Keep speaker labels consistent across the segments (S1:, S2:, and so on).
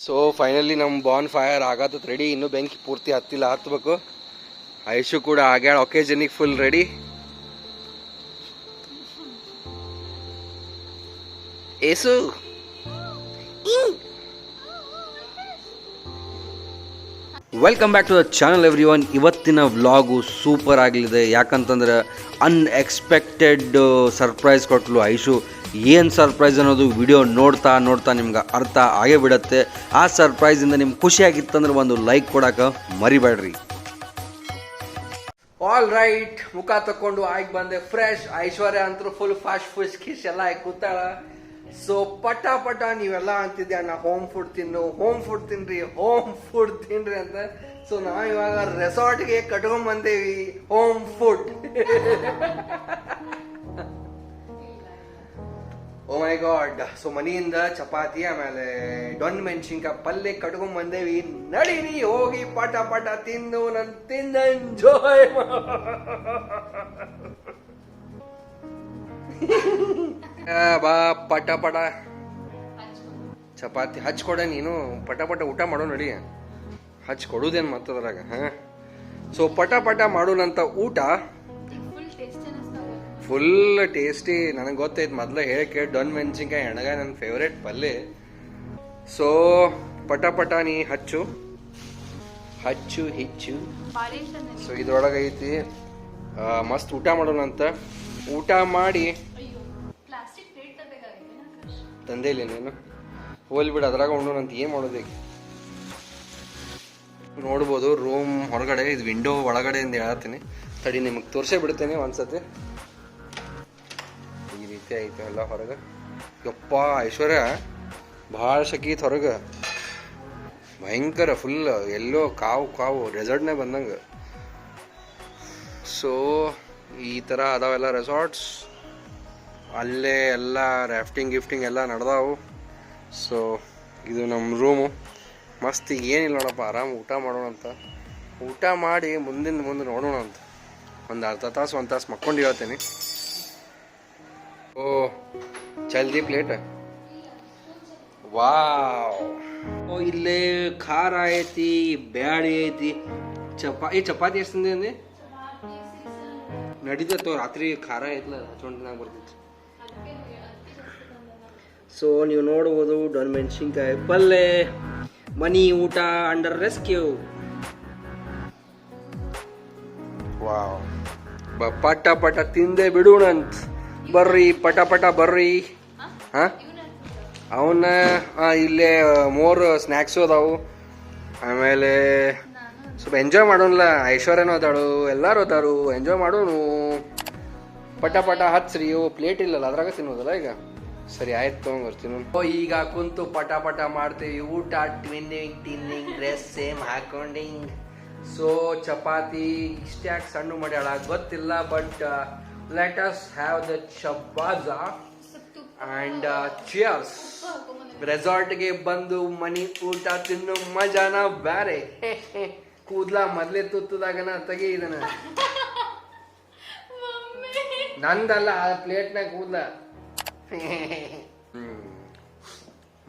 S1: So finally ನಮ್ಮ ಬಾನ್ fire ಆಗತ್ತದ ready. ಇನ್ನೂ ಬೆಂಕಿ ಪೂರ್ತಿ ಹತ್ತಿಲ್ಲ, ಹತ್ಬೇಕು. ಐಶು ಕೂಡ ಆಗ್ಯಾಳ ಒಕೇಜನಿಗೆ ಫುಲ್ ರೆಡಿ. ಏಸು welcome back to the channel everyone. ಇವತ್ತಿನ ವ್ಲಾಗು ಸೂಪರ್ ಆಗಲಿದೆ. ಯಾಕಂತಂದ್ರೆ ಅನ್ಎಕ್ಸ್ಪೆಕ್ಟೆಡ್ ಸರ್ಪ್ರೈಸ್ ಕೊಟ್ಟಲು ಐಶು. ಏನು ಸರ್ಪ್ರೈಸ್ ಅನ್ನೋದು ವಿಡಿಯೋ ನೋಡ್ತಾ ನೋಡ್ತಾ ನಿಮ್ಗೆ ಅರ್ಥ ಆಗೇ ಬಿಡುತ್ತೆ. ಆ ಸರ್ಪ್ರೈಸಿಂದ ನಿಮ್ಗೆ ಖುಷಿಯಾಗಿತ್ತಂದ್ರೆ ಒಂದು ಲೈಕ್ ಕೊಡೋಕೆ ಮರಿಬೇಡ್ರಿ. ಆಲ್ ರೈಟ್, ಮುಖ ತಕೊಂಡು ಆಗಿ ಬಂದೆ ಫ್ರೆಶ್. ಐಶ್ವರ್ಯ ಅಂತೂ ಫುಲ್ ಫಾಸ್ಟ್ ಫುಸ್ ಕಿಶ್ ಎಲ್ಲ ಆಗಿ ಕೂತಾಳ. ಸೊ ಪಟ ಪಟ ನೀವೆಲ್ಲ ಅಂತಿದ್ಯಾ ನಾ ಹೋಮ್ ಫುಡ್ ತಿನ್ನು, ಹೋಮ್ ಫುಡ್ ತಿನ್ರಿ, ಹೋಮ್ ಫುಡ್ ತಿನ್ರಿ ಅಂತ. ಸೊ ನಾವು ಇವಾಗ ರೆಸಾರ್ಟ್ಗೆ ಕಟ್ಕೊಂಡ್ ಬಂದೇವಿ home food. O my god. So ಮನೆಯಿಂದ ಚಪಾತಿ ಆಮೇಲೆ ಡೊಣ್ ಮೆಣಸಿನ್ಕಾಯಿ ಪಲ್ಯ ಕಟ್ಕೊಂಡ್ ಬಂದೇವಿ. ನಡೀರಿ ಹೋಗಿ ಪಟ ಪಟ ತಿಂದು ನನ್ ತಿಂದ ಎಂಜಾಯ್. ಬಾ ಪಟ ಪಟ ಚಪಾತಿ ಹಚ್ಕೊಡೆ ನೀನು. ಪಟ ಪಟ ಊಟ ಮಾಡೋ ನಡಿ. ಹಚ್ಕೊಡುದೇನು ಮತ್ತದ್ರಾಗ. ಸೊ ಪಟ ಪಟ ಮಾಡೋಣಂತ ಊಟ. Full tasty. ನನಗೆ ಗೊತ್ತೈತೆ ಮೊದಲೇ ಹೇಳಕ್ಕೆ. ಡೊಣ್ ಮೆಣಸಿನ್ಕಾಯಿ ಎಣ್ಣಗಾಯಿ ನನ್ನ ಫೇವ್ರೇಟ್ ಪಲ್ಯ. ಸೊ ಪಟ ಪಟ ನೀ ಹಚ್ಚು ಹಚ್ಚು ಹಿಚ್ಚು. ಸೊ ಇದ್ರೊಳಗೆ ಐತಿ ಮಸ್ತ್ ಊಟ ಮಾಡೋಣಂತ. ಊಟ ಮಾಡಿ ತಂದೆ ಇಲ್ಲ ನೀನು ಹೋಲ್ ಬಿಡು, ಅದ್ರಾಗ ಉಣ್ಣೋಣಂತ. ಏನು ಮಾಡೋದೀಗ ನೋಡ್ಬೋದು ರೂಮ್ ಹೊರಗಡೆ. ಇದು ವಿಂಡೋ ಒಳಗಡೆ ಎಂದು ಹೇಳತ್ತೀನಿ. ತಡಿ ನಿಮಗೆ ತೋರಿಸೇ ಬಿಡ್ತೇನೆ ಒಂದ್ಸತಿ. ಈ ರೀತಿ ಐತೆ ಎಲ್ಲ ಹೊರಗೆ. ಯಪ್ಪ ಐಶ್ವರ್ಯ ಭಾಳ ಶಕೀತ್ ಹೊರಗೆ, ಭಯಂಕರ ಫುಲ್. ಎಲ್ಲೋ ಕಾವು ಕಾವು ರೆಸಾರ್ಟ್ನೇ ಬಂದಂಗೆ. ಸೊ ಈ ಥರ ಅದಾವೆಲ್ಲ ರೆಸಾರ್ಟ್ಸ್. ಅಲ್ಲೇ ಎಲ್ಲ ರಾಫ್ಟಿಂಗ್ ಗಿಫ್ಟಿಂಗ್ ಎಲ್ಲ ನಡೆದಾವು. ಸೊ ಇದು ನಮ್ಮ ರೂಮು. ಮಸ್ತ್. ಏನಿಲ್ಲ ನೋಡಪ್ಪ, ಆರಾಮ್ ಊಟ ಮಾಡೋಣ ಅಂತ. ಊಟ ಮಾಡಿ ಮುಂದೆ ನೋಡೋಣ ಅಂತ. ಒಂದು ಅರ್ಧ ತಾಸು 1 ತಾಸು ಮಕ್ಕೊಂಡು ಹೇಳ್ತೇನೆ. ಓ ಜಲ್ದಿ ಪ್ಲೇಟ್. ವಾವ್. ಓ ಇಲ್ಲೇ ಖಾರ ಐತಿ, ಬ್ಯಾಳಿ ಐತಿ, ಚಪಾತಿ ಎಷ್ಟು ತಿಂದೆ ಅಂದೆ? ನಡೀತತ್ತೋ ರಾತ್ರಿ ಖಾರ ಐತ್ಲ ಹಚ್ಕೊಂಡ್ನಾಗ ಬರ್ತೈತಿ. ಸೊ ನೀವು ನೋಡ್ಬೋದು ಡೊಣ್ ಮೆಣಸಿನ್ಕಾಯಿ ಪಲ್ಯ. ಮನಿ ಊಟ ಅಂಡರ್ ರೆಸ್ಕ್ಯೂ. ವಾವ್. ಪಟ ಪಟ ತಿಂದೆ ಬಿಡೋಣಂತ. ಬರ್ರಿ ಪಟ ಪಟ ಬರ್ರಿ. ಹಾ ಅವನ್ನ ಇಲ್ಲೇ 3 ಸ್ನ್ಯಾಕ್ಸು ಅದಾವು. ಆಮೇಲೆ ಸ್ವಲ್ಪ ಎಂಜಾಯ್ ಮಾಡೋಣಲ್ಲ. ಐಶ್ವರ್ಯನೂ ಅದಾಳು, ಎಲ್ಲರೂ ಅದಾರು. ಎಂಜಾಯ್ ಮಾಡೋನು. ಪಟ ಪಟ ಹಚ್ಚ್ರಿ. ಪ್ಲೇಟ್ ಇಲ್ಲಲ್ಲ, ಅದ್ರಾಗ ತಿನ್ನೋದಲ್ಲ ಈಗ. ಸರಿ ಆಯ್ತು, ತಗೊಂಡ್ಬರ್ತೀನಿ. ಈಗ ಕುಂತು ಪಟ ಪಟ ಮಾಡ್ತೀವಿ ಊಟ. ತಿನ್ನಿಂಗ್ ಡ್ರೆಸ್ ಸೇಮ್ ಹಾಕೊಂಡಿಂಗ್. ಸೊ ಚಪಾತಿ ಇಷ್ಟ್ಯಾಕೆ ಸಣ್ಣ ಮಾಡ್ಯಾಳ ಗೊತ್ತಿಲ್ಲ, but let us have the chapati and cheers. ರೆಸಾರ್ಟ್ಗೆ ಬಂದು ಮನಿ ಊಟ ತಿನ್ನು ಮಜಾನ ಬ್ಯಾರೆ. ಕೂದ್ಲ ಮೊದ್ಲೇ ತುತ್ತದಾಗನ ತೆಗಿ ಇದನ್ನ. ನಂದಲ್ಲ, ಆ ಪ್ಲೇಟ್ನಾಗ ಕೂದ್ಲ.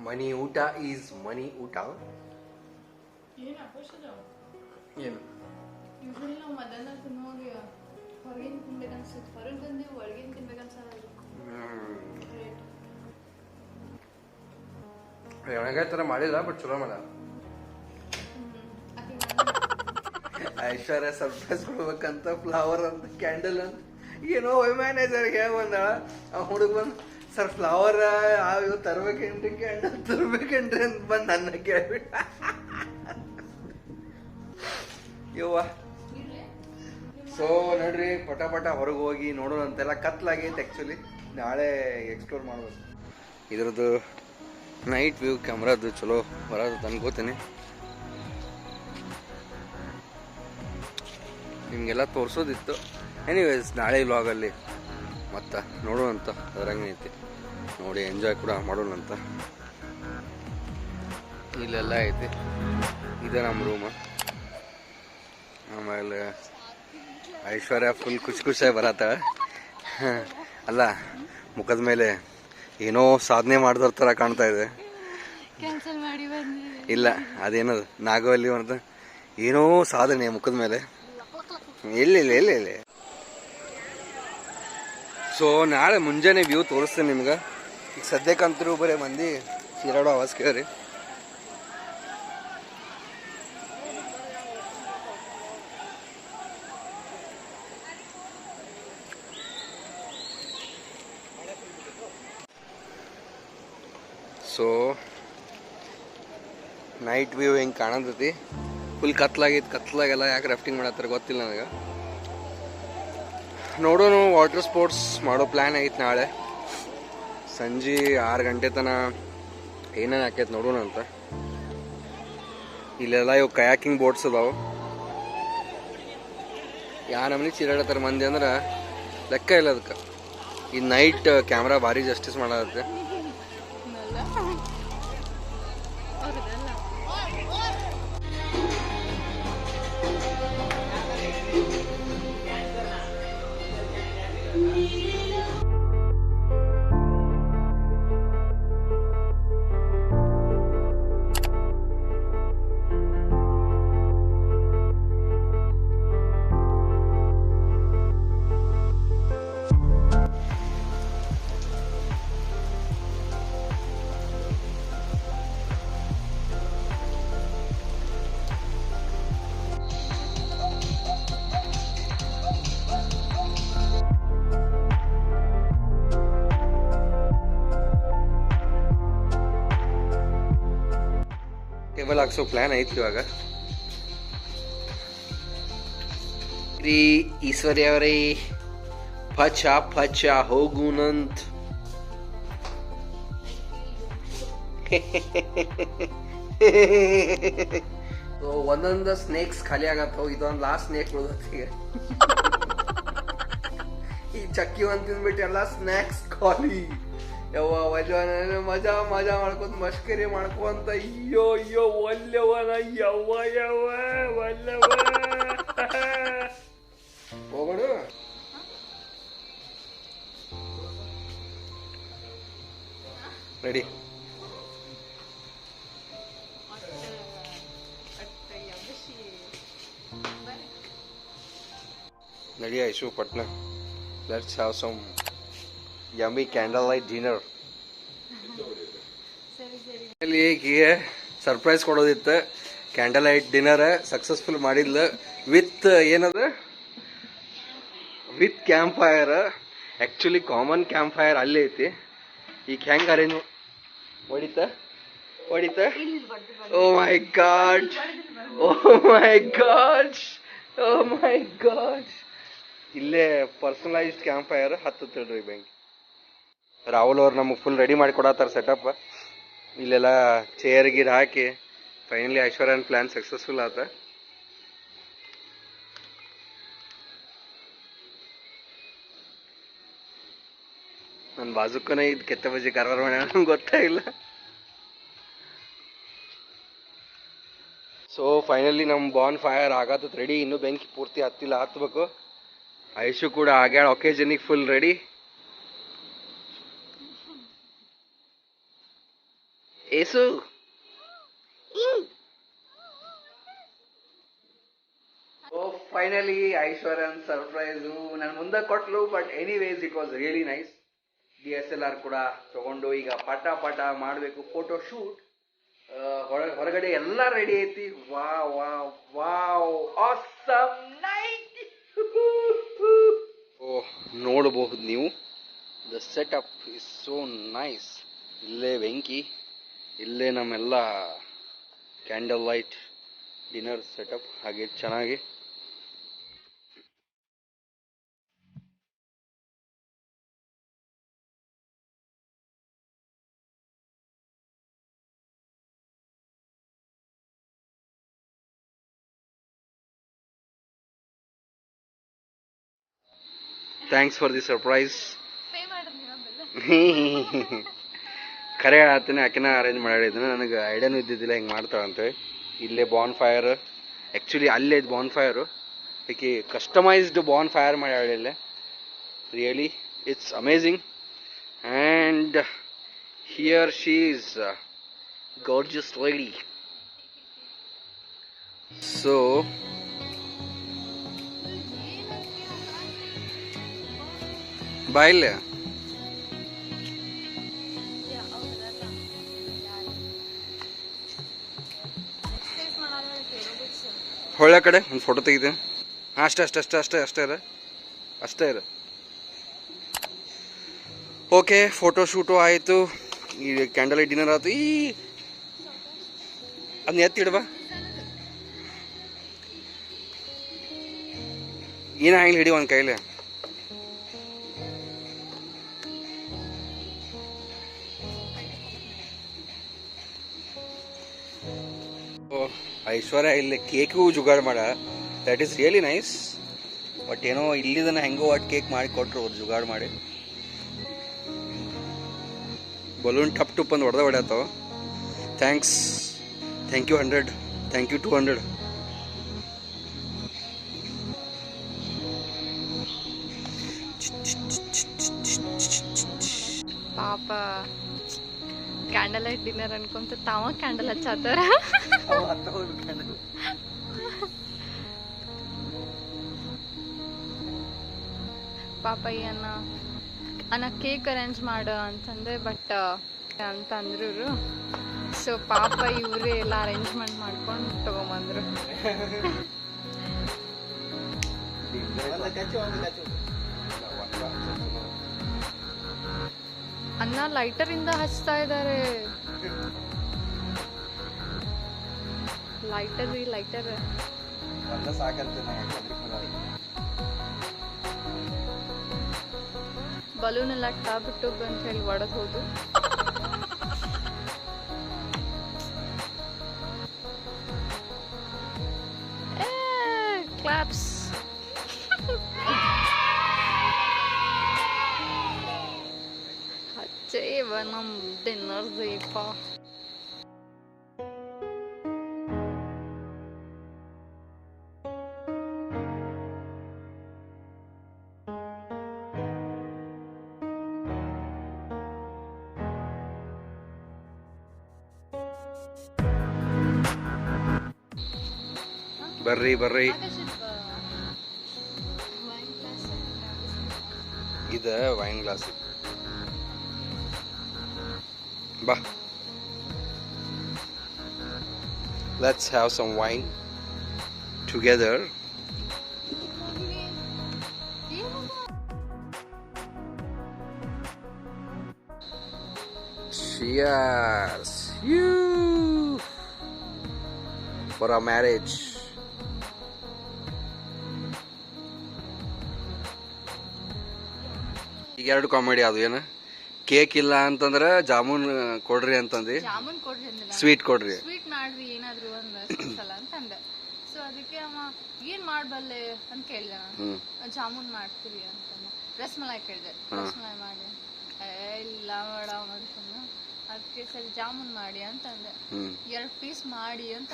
S1: ಮನಿ ಊಟ ಈಸ್ ಮನಿ ಊಟ. ಏನು ಎಣಗಾಯಿ ಥರ ಮಾಡಿಲ್ಲ, ಬಟ್ ಚಲೋ ಮಾಡ. ಐಶ್ವರ್ಯ ಸರ್ಪ್ರೈಸ್ ಕೊಡ್ಬೇಕಂತ ಫ್ಲವರ್ ಅಂತ ಕ್ಯಾಂಡಲ್ ಅಂತ ಏನೋ ಮ್ಯಾನೇಜರ್ಗೆ ಹೇಳಿ ಬಂದಾಳ. ಆ ಹುಡುಗ ಬಂದು ಸರ್ ಫ್ಲವರ್ ಇವ್ ತರ್ಬೇಕೇನ್ರಿ, ಕ್ಯಾಂಡಲ್ ತರ್ಬೇಕೇನ್ರಿ ಅಂತ ಬಂದು ನನ್ನ ಕೇಳ್ಬಿಟ್ಟ. ಯವ್ವ. ಸೊ ನೋಡ್ರಿ ಪಟ ಪಟ ಹೊರಗೆ ಹೋಗಿ ನೋಡೋಣ ಅಂತೆಲ್ಲ. ಕತ್ಲಾಗೈತೆ ಆ್ಯಕ್ಚುಲಿ. ನಾಳೆ ಎಕ್ಸ್ಪ್ಲೋರ್ ಮಾಡ್ಬೋದು. ಇದ್ರದ್ದು ನೈಟ್ ವ್ಯೂ ಕ್ಯಾಮ್ರಾದು ಚಲೋ ಬರೋದು ಅನ್ಕೋತೀನಿ. ನಿಮಗೆಲ್ಲ ತೋರಿಸೋದಿತ್ತು. ಎನಿವೇಸ್ ನಾಳೆ ವ್ಲಾಗಲ್ಲಿ ಮತ್ತೆ ನೋಡೋಣಂತ. ಅದ್ರಂಗೆ ಐತಿ ನೋಡಿ, ಎಂಜಾಯ್ ಕೂಡ ಮಾಡೋಣಂತ. ಇಲ್ಲೆಲ್ಲ ಐತಿ. ಇದೆ ನಮ್ಮ ರೂಮ. ಆಮೇಲೆ ಐಶ್ವರ್ಯ ಫುಲ್ ಖುಷಿಯಾಗಿ ಬರತ್ತಾಳೆ. ಅಲ್ಲ, ಮುಖದ ಮೇಲೆ ಏನೋ ಸಾಧನೆ ಮಾಡಿದವ್ರ ಥರ ಕಾಣ್ತಾ ಇದೆ. ಇಲ್ಲ ಅದೇನದು ನಾಗವಲ್ಲಿ ಅಂತ ಏನೋ ಸಾಧನೆ ಮುಖದ ಮೇಲೆ ಎಲ್ಲಿ ಸೊ ನಾಳೆ ಮುಂಜಾನೆ ವ್ಯೂ ತೋರಿಸ್ತೇನೆ ನಿಮ್ಗೆ. ಈಗ ಸದ್ಯಕ್ಕಂತರೂ ಬರೀ ಮಂದಿ ಚೀರಾಡೋ ಆವಾಜ್ ಕೇಳ್ರಿ. ಸೊ ನೈಟ್ ವ್ಯೂ ಹೆಂಗೆ ಕಾಣತೈತಿ. ಫುಲ್ ಕತ್ಲಾಗೆಲ್ಲ ಯಾಕೆ ರಾಫ್ಟಿಂಗ್ ಮಾಡತ್ತಾರೆ ಗೊತ್ತಿಲ್ಲ ನನಗೆ. ನೋಡೋಣ, ವಾಟರ್ ಸ್ಪೋರ್ಟ್ಸ್ ಮಾಡೋ ಪ್ಲ್ಯಾನ್ ಐತೆ ನಾಳೆ ಸಂಜೆ 6 ಗಂಟೆ ತನಕ ಏನೇನು ಆಕೈತೆ ನೋಡೋಣ ಅಂತ. ಇಲ್ಲೆಲ್ಲ ಇವು ಕಯಾಕಿಂಗ್ ಬೋಟ್ಸ್ ಅದಾವೆ. ಯಾವ ನಮ್ನಿ ಚೀರಾಡತ್ತಾರ ಮಂದಿ ಅಂದ್ರೆ ಲೆಕ್ಕ ಇಲ್ಲ ಅದಕ್ಕೆ. ಈ ನೈಟ್ ಕ್ಯಾಮ್ರಾ ಭಾರಿ ಜಸ್ಟಿಸ್ ಮಾಡತ್ತೆ. ಟೇಬಲ್ ಹಾಕ್ಸೋ ಪ್ಲಾನ್ ಐತಿ ಇವಾಗ. ರೀ ಈಶ್ವರ್ಯ ಅವರೇ ಪಚ ಹೋಗುನಂತ. ಒಂದೊಂದು ಸ್ನೇಕ್ಸ್ ಖಾಲಿ ಆಗತ್ತವ. ಇದೊಂದು ಲಾಸ್ಟ್ ಸ್ನೇಕ್ ಉಳ್ದತ್ತೀಗ. ಈ ಚಕ್ಕಿ ಒಂದ್ ತಿಂದ್ಬಿಟ್ಟು ಎಲ್ಲ ಸ್ನ್ಯಾಕ್ಸ್ ಖಾಲಿ. ಯವ್ವ ಮಜಾ ಮಾಡ್ಕೊಂತ ಮಸ್ಕರಿ ಮಾಡ್ಕೊಂತ ಅಯ್ಯೋ ಒಲ್ಲೆವನ ಯವ್ವ ಒಲ್ಲೆವ ಹೋಗೋಣ. ರೆಡಿ ನಡಿ ಐಶು ಪಟ್ನ. Let's have some yummy candle light dinner. ಈಗ ಸರ್ಪ್ರೈಸ್ ಕೊಡೋದಿತ್ತು. ಕ್ಯಾಂಡಲ್ ಲೈಟ್ ಡಿನ್ನರ್ ಸಕ್ಸಸ್ಫುಲ್ ಮಾಡಿದ್ಲ ವಿತ್ ಏನದ with camp fire. Actually common camp fire ಅಲ್ಲೇ ಐತಿ. ಈಗ ಹೆಂಗೆ ಅರೇಂಜ್ ಹೊಡಿತ ಓ ಮೈ ಗಾಡ್ ಇಲ್ಲೇ ಪರ್ಸನಲೈಸ್ಡ್ ಕ್ಯಾಂಪ್ ಫೈರ್ ಹತ್ತಲ್ರಿ ಬ್ಯಾಂಕ್. ರಾಹುಲ್ ಅವ್ರು ನಮಗೆ ಫುಲ್ ರೆಡಿ ಮಾಡಿ ಕೊಡತ್ತಾರ ಸೆಟಪ್. ಇಲ್ಲೆಲ್ಲ ಚೇರ್ ಗೀರ್ ಹಾಕಿ ಫೈನಲಿ ಐಶ್ವರ್ಯನ್ ಪ್ಲಾನ್ ಸಕ್ಸಸ್ಫುಲ್ ಆತ. ನನ್ನ ಬಾಜುಕನ ಇದು ಕೆತ್ತ ಬಜ್ಜಿ ಕಾರವಾರ ಮಾಡ್ಯಾನ ಗೊತ್ತೇ ಇಲ್ಲ. ಸೊ ಫೈನಲಿ ನಮ್ಮ ಬಾನ್ ಫೈರ್ ಆಗತ್ತದ ರೆಡಿ. ಇನ್ನೂ ಬೆಂಕಿ ಪೂರ್ತಿ ಹತ್ತಿಲ್ಲ, ಹತ್ಬೇಕು. ಐಶು ಕೂಡ ಆಗ್ಯಾಳ ಒಕೇಜನಿಗೆ ಫುಲ್ ರೆಡಿ. ಏಸು ಫೈನಲಿ ಐಶ್ವರ್ಯನ್ ಸರ್ಪ್ರೈಸು ನನ್ನ ಮುಂದೆ ಕೊಟ್ಲು. But anyways it was really nice. DSLR ಕೂಡ ತಗೊಂಡು ಈಗ ಪಟ ಮಾಡಬೇಕು ಫೋಟೋ ಶೂಟ್. ಹೊರಗಡೆ ಎಲ್ಲ ರೆಡಿ ಐತಿ. Wow awesome night. ಓಹ್ ನೋಡಬಹುದು ನೀವು, the setup is so nice. ಇಲ್ಲೇ ಬೆಂಕಿ, ಇಲ್ಲೇ ನಮ್ಮೆಲ್ಲ ಕ್ಯಾಂಡಲ್ ಲೈಟ್ ಡಿನ್ನರ್ ಸೆಟಪ್ ಹಾಗೆ ಚೆನ್ನಾಗಿ. Thanks for the surprise. ಖರೆ ಹೇಳ್ತೀನಿ, ಆಕೆನ ಅರೇಂಜ್ ಮಾಡಿದ್ದೀನಿ. ನನಗೆ ಐಡಿಯಾನು ಇದ್ದಿದ್ದಿಲ್ಲ ಹಿಂಗೆ ಮಾಡ್ತಾಳಂತೇಳಿ. ಇಲ್ಲೇ ಬಾನ್ ಫೈರ್, ಆ್ಯಕ್ಚುಲಿ ಅಲ್ಲೇ ಇದು ಬಾನ್ ಫೈರು. ಆಕೆ ಕಸ್ಟಮೈಸ್ಡ್ ಬಾನ್ ಫೈರ್ ಮಾಡ್ಯಾಳ ಇಲ್ಲೇ. Really it's amazing. And here she is gorgeous lady. So ಬಾಯಿಲ್ಲ ಹೊಳ್ಳ ಕಡೆ ಒಂದು ಫೋಟೋ ತೆಗಿದೆ. ಹಾಂ ಅಷ್ಟೇ ಇರ. ಓಕೆ, ಫೋಟೋ ಶೂಟು ಆಯಿತು. ಈ ಕ್ಯಾಂಡಲ್ ಲೈಟ್ ಡಿನ್ನರ್ ಆಯ್ತು. ಅದನ್ನ ಎತ್ತಿಡ್ಬಾ. ಏನ ಹಂಗೆ ಹಿಡಿ ಒಂದು ಕೈಲಿ. ಐಶ್ವರ್ಯ ಇಲ್ಲಿ ಕೇಕು ಜುಗಾಡ್ ಮಾಡ. That is really nice. But ಏನೋ ಇಲ್ಲಿದನ್ನ ಹೆಂಗೋ ಒಟ್ಟು ಕೇಕ್ ಮಾಡಿ ಕೊಟ್ರು ಅವ್ರು ಜುಗಾಡ್ ಮಾಡಿ. ಬಲೂನ್ ಟಪ್ ಟುಪ್ ಅಂತ ಹೊಡೆದಾವ. Thanks. Thank you 100. Thank you 200.
S2: ಪಾಪ ಕ್ಯಾಂಡಲ್ ಲೈಟ್ ಡಿನ್ನರ್ ಅನ್ಕೊಂತ ತಾವ ಕ್ಯಾಂಡಲ್ ಹಚ್ಚಾತಾರ. ಪಾಪ ಈ ಅನ್ನ ಕೇಕ್ ಅರೇಂಜ್ ಮಾಡ ಅಂತಂದೆ, ಬಟ್ ಅಂತ ಅಂದ್ರು. ಸೊ ಪಾಪ ಇವರೇ ಎಲ್ಲ ಅರೇಂಜ್ಮೆಂಟ್ ಮಾಡ್ಕೊಂಡು ತಗೊಂಬಂದ್ರು. ಅನ್ನ ಲೈಟರ್ ಇಂದ ಹಚ್ತಾ ಇದ್ದಾರೆ. ಲೈಟರ್ ಬಲೂನ್ ಎಲ್ಲ ಬಿಟ್ಟು ಅಂತ ಹೇಳಿ ಒಡೆದು ಹೋದು. ಕ್ಲಾಪ್ಸ್. ನಮ್ ಡಿನ್ನರ್ ದೀಪ.
S1: ಬರ್ರಿ ಇದ ವೈನ್ ಗ್ಲಾಸ್ ಬಾ. Let's have some wine together. Cheers. You for our marriage. ಈಗ ಎರಡು ಕಾಮಿಡಿ ಅದು ಏನು, ಕೇಕ್ ಇಲ್ಲ ಅಂತಂದ್ರೆ ಜಾಮೂನ್ ಕೊಡ್ರಿ ಅಂತಂದು.
S2: ಜಾಮೂನ್ ಕೊಡ್ರಿ ಅಂದಿಲ್ಲ,
S1: ಸ್ವೀಟ್ ಕೊಡ್ರಿ,
S2: ಸ್ವೀಟ್ ಮಾಡ್ರಿ ಏನಾದ್ರು ಒಂದು ಸ್ಪೆಷಲ್ ಅಂತಂದೆ. ಸೊ ಅದಕ್ಕೆ ಅಮ್ಮ ಏನ್ ಮಾಡ್ಬಲ್ಲೆ ಅಂತ ಕೇಳಿದೆ. ಜಾಮೂನ್ ಮಾಡ್ತೀವಿ ಅಂತಂದ. ರಸಮಲೈ ಕೇಳಿದೆ, ರಸಮಲೈ ಮಾಡಿ. ಇಲ್ಲ ಮೇಡಮ್ ಅಂತಂದ. ಅದಕ್ಕೆ ಸರಿ ಜಾಮೂನ್ ಮಾಡಿ ಅಂತಂದೆ. 2 ಪೀಸ್ ಮಾಡಿ ಅಂತ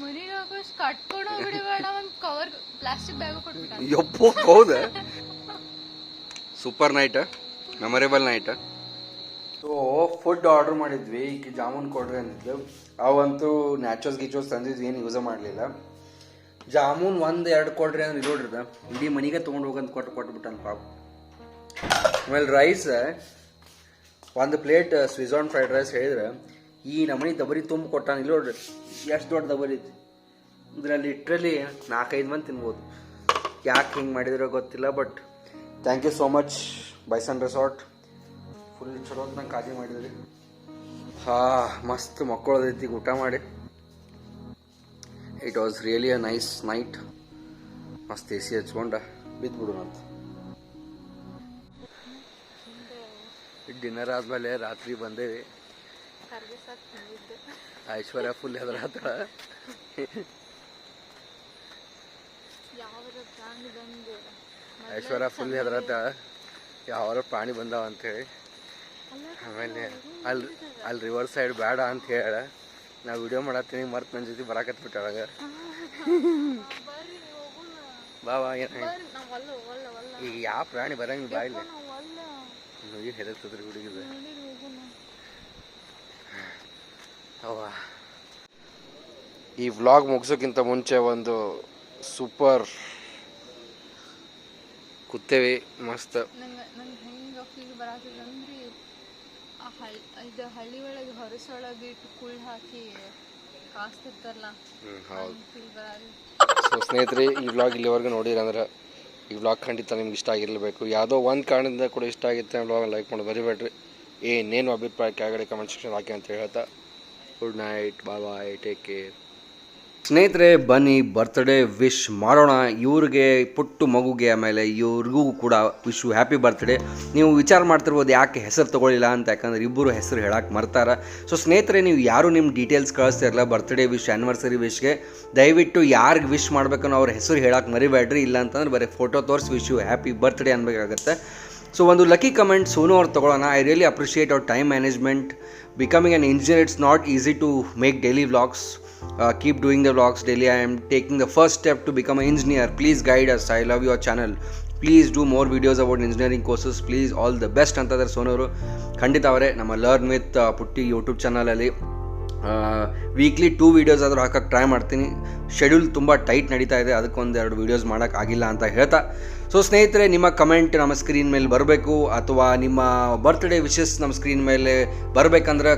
S2: ಮನಿಗೆ ಹೋಗೋಷ್ಟು ಕಟ್ಕೊಂಡು ಹೋಗ್ಬಿಡಿ ಮೇಡಮ್. ಒಂದು ಕವರ್ ಪ್ಲಾಸ್ಟಿಕ್ ಬ್ಯಾಗ್ ಕೊಟ್ಬಿಟ್ಟ.
S1: ಯಪ್ಪೋ ಹೌದಾ. Super night, memorable night. So food order ಮಾಡಿದ್ವಿ. ಈಗ ಜಾಮೂನ್ ಕೊಡ್ರಿ ಅಂದಿದ್ಲು. ಅವಂತೂ ನ್ಯಾಚೋಸ್ ಗಿಚೋಸ್ ತಂದಿದ್ವಿ, ಏನು ಯೂಸ ಮಾಡಲಿಲ್ಲ. ಜಾಮೂನ್ 1-2 ಕೊಡ್ರಿ ಅಂದ್ರೆ ನೋಡ್ರಿದ ಇಡೀ ಮನೆಗೆ ತೊಗೊಂಡು ಹೋಗಂತ ಕೊಟ್ಬಿಟ್ಟನ್ ಪಾಪ. ಆಮೇಲೆ ರೈಸ್ 1 ಪ್ಲೇಟ್ ಸ್ವಿಝಾನ್ ಫ್ರೈಡ್ ರೈಸ್ ಹೇಳಿದ್ರೆ ಈ ನಮ್ಮನೆ ದಬರಿ ತುಂಬ ಕೊಟ್ಟಾನ. ಇಲ್ಲಿ ನೋಡ್ರಿ ಎಷ್ಟು ದೊಡ್ಡ ದಬರಿ ಐತಿ. ಇದರಲ್ಲಿ ಲಿಟ್ರಲಿ 4-5 ಮಂದಿ ತಿನ್ಬೋದು. ಯಾಕೆ ಹಿಂಗೆ ಮಾಡಿದಿರೋ ಗೊತ್ತಿಲ್ಲ. But thank you so much Bison resort. Full ಚಲೋ ನಂಗೆ ಕಾಜಿ ಮಾಡಿದ್ರಿ. ಮಸ್ತ್ ಮಕ್ಕಳದೈತಿ ಊಟ ಮಾಡಿ. It was really a nice night. ಮಸ್ತ್ AC ಹಚ್ಕೊಂಡ ಬಿದ್ದುಬಿಡು ಅಂತ. ಡಿನ್ನರ್ ಆದ್ಮೇಲೆ ರಾತ್ರಿ ಬಂದೇವಿ. ಐಶ್ವರ್ಯ ಫುಲ್ ಹೆದರಾತ. ಐಶ್ವರ್ಯ ಫುಲ್ ಹೆದರಾತ ಯಾವಾರ ಪ್ರಾಣಿ ಬಂದಾವ ಅಂತೇಳಿ. ಆಮೇಲೆ ಅಲ್ಲಿ ರಿವರ್ ಸೈಡ್ ಬೇಡ ಅಂತ ಹೇಳ ನಾ ವಿಡಿಯೋ ಮಾಡತ್ತೀನಿ. ಮರ್ತ್ ನನ್ನ ಜೊತೆ ಬರಾಕತ್ಬಿಟ್ಟಾಗ ಬಾವಾ ಏನು ಈಗ ಯಾವ ಪ್ರಾಣಿ ಬರಂಗ ಬಾಯಿಲ್ಲ ಏನು ಹೆದರ್ತದ್ರಿ ಹುಡುಗಿದ. ಈ ವ್ಲಾಗ್ ಮುಗಿಸೋಕ್ಕಿಂತ ಮುಂಚೆ ಒಂದು ಸೂಪರ್ ಕೂತೇವಿ ಮಸ್ತ್.
S2: ನಂಗೆ ಹೆಂಗೆ ಫೀಲ್ ಬರತ್ತದ ಅಂದ್ರೆ ಇದು ಹಳ್ಳಿ ಒಳಗೆ ಹೊರಸೊಳಗೆ ಇಟ್ಟು ಕುಳ್ಳು ಹಾಕಿ ಕಾಸ್ತಿರ್ತಾರಲ್ಲ ಫೀಲ್ ಬರತ್ತೆ.
S1: ಸೊ ಸ್ನೇಹಿತರೆ, ಈ ವ್ಲಾಗ್ ಇಲ್ಲಿವರೆಗೂ ನೋಡಿರಂದ್ರೆ ಈ ವ್ಲಾಗ್ ಖಂಡಿತ ನಿಮ್ಗೆ ಇಷ್ಟ ಆಗಿರಲೇಬೇಕು. ಯಾವುದೋ ಒಂದು ಕಾರಣದಿಂದ ಕೂಡ ಇಷ್ಟ ಆಗಿತ್ತೆ ವ್ಲಾಗ್ ಲೈಕ್ ಮಾಡಿ ಬರಿಬೇಡ್ರಿ. ಏನೇನು ಅಭಿಪ್ರಾಯ ಕೆಳಗಡೆ ಕಮೆಂಟ್ ಸೆಕ್ಷನ್ ಹಾಕಿ ಅಂತ ಹೇಳ್ತಾ ಗುಡ್ ನೈಟ್, ಬಾಯ್ ಬಾಯ್, ಟೇಕ್ ಕೇರ್. ಸ್ನೇಹಿತರೆ, ಬನ್ನಿ ಬರ್ತ್ಡೇ ವಿಶ್ ಮಾಡೋಣ ಇವ್ರಿಗೆ, ಪುಟ್ಟು ಮಗುಗೆ, ಆಮೇಲೆ ಇವ್ರಿಗೂ ಕೂಡ ವಿಶ್ ಹ್ಯಾಪಿ ಬರ್ತ್ಡೇ. ನೀವು ವಿಚಾರ ಮಾಡ್ತಿರ್ಬೋದು ಯಾಕೆ ಹೆಸರು ತೊಗೊಳ್ಳಿಲ್ಲ ಅಂತ, ಯಾಕಂದ್ರೆ ಇಬ್ಬರು ಹೆಸರು ಹೇಳಕ್ಕೆ ಮರ್ತಾರೆ. ಸೊ ಸ್ನೇಹಿತರೆ, ನೀವು ಯಾರು ನಿಮ್ಮ ಡೀಟೇಲ್ಸ್ ಕಳಿಸ್ತಿರಲ್ಲ ಬರ್ತ್ಡೇ ವಿಶ್, ಆ್ಯನಿವರ್ಸರಿ ವಿಶ್ಗೆ, ದಯವಿಟ್ಟು ಯಾರಿಗೆ ವಿಶ್ ಮಾಡ್ಬೇಕನ್ನೋ ಅವ್ರ ಹೆಸರು ಹೇಳಕ್ಕೆ ಮರಿಬೇಡ್ರಿ. ಇಲ್ಲ ಅಂತಂದ್ರೆ ಬರೀ ಫೋಟೋ ತೋರಿಸಿ ವಿಶ್ ಯು ಹ್ಯಾಪಿ ಬರ್ತ್ಡೇ ಅನ್ಬೇಕಾಗತ್ತೆ. ಸೊ ಒಂದು ಲಕ್ಕಿ ಕಮೆಂಟ್ ಸೋನು ಅವ್ರು ತೊಗೊಳ್ಳೋಣ. I really appreciate our time management. Becoming an engineer, it's not easy to make daily vlogs. Keep doing the vlogs daily. I am taking the first step to become an engineer. Please guide us. I love your channel. Please do more videos about engineering courses. Please, all the best ಅಂತಂದ್ರೆ ಸೋನವರು. ಖಂಡಿತ ಅವರೇ ನಮ್ಮ learn with ಪುಟ್ಟಿ YouTube ಚಾನಲಲ್ಲಿ weekly 2 videos ಆದರೂ ಹಾಕಕ್ಕೆ try ಮಾಡ್ತೀನಿ. Schedule ತುಂಬ ಟೈಟ್ ನಡೀತಾ ಇದೆ, ಅದಕ್ಕೊಂದೆರಡು ವೀಡಿಯೋಸ್ ಮಾಡೋಕ್ಕಾಗಿಲ್ಲ ಅಂತ ಹೇಳ್ತಾ. ಸೊ ಸ್ನೇಹಿತರೆ, ನಿಮ್ಮ ಕಮೆಂಟ್ ನಮ್ಮ ಸ್ಕ್ರೀನ್ ಮೇಲೆ ಬರಬೇಕು, ಅಥವಾ ನಿಮ್ಮ ಬರ್ತ್ಡೇ ವಿಶಸ್ ನಮ್ಮ ಸ್ಕ್ರೀನ್ ಮೇಲೆ ಬರಬೇಕಂದ್ರೆ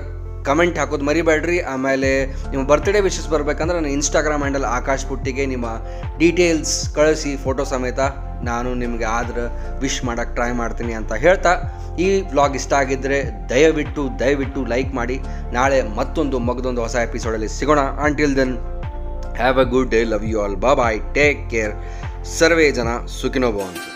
S1: ಕಮೆಂಟ್ ಹಾಕೋದು ಮರಿಬೇಡ್ರಿ. ಆಮೇಲೆ ನಿಮ್ಮ ಬರ್ತ್ಡೇ ವಿಶಸ್ ಬರಬೇಕಂದ್ರೆ ನನ್ನ ಇನ್ಸ್ಟಾಗ್ರಾಮ್ ಹ್ಯಾಂಡಲ್ ಆಕಾಶ್ ಪುಟ್ಟಿಗೆ ನಿಮ್ಮ ಡೀಟೇಲ್ಸ್ ಕಳಿಸಿ ಫೋಟೋ ಸಮೇತ. ನಾನು ನಿಮಗೆ ಆದ್ರೆ ವಿಶ್ ಮಾಡೋಕ್ಕೆ ಟ್ರೈ ಮಾಡ್ತೀನಿ ಅಂತ ಹೇಳ್ತಾ, ಈ ವ್ಲಾಗ್ ಇಷ್ಟ ಆಗಿದ್ದರೆ ದಯವಿಟ್ಟು ಲೈಕ್ ಮಾಡಿ. ನಾಳೆ ಮಗದೊಂದು ಹೊಸ ಎಪಿಸೋಡಲ್ಲಿ ಸಿಗೋಣ. Until then, have a good day, love you all, bye bye, take care. ಸರ್ವೇ ಜನ ಸುಖಿನೋ ಭವಂತು.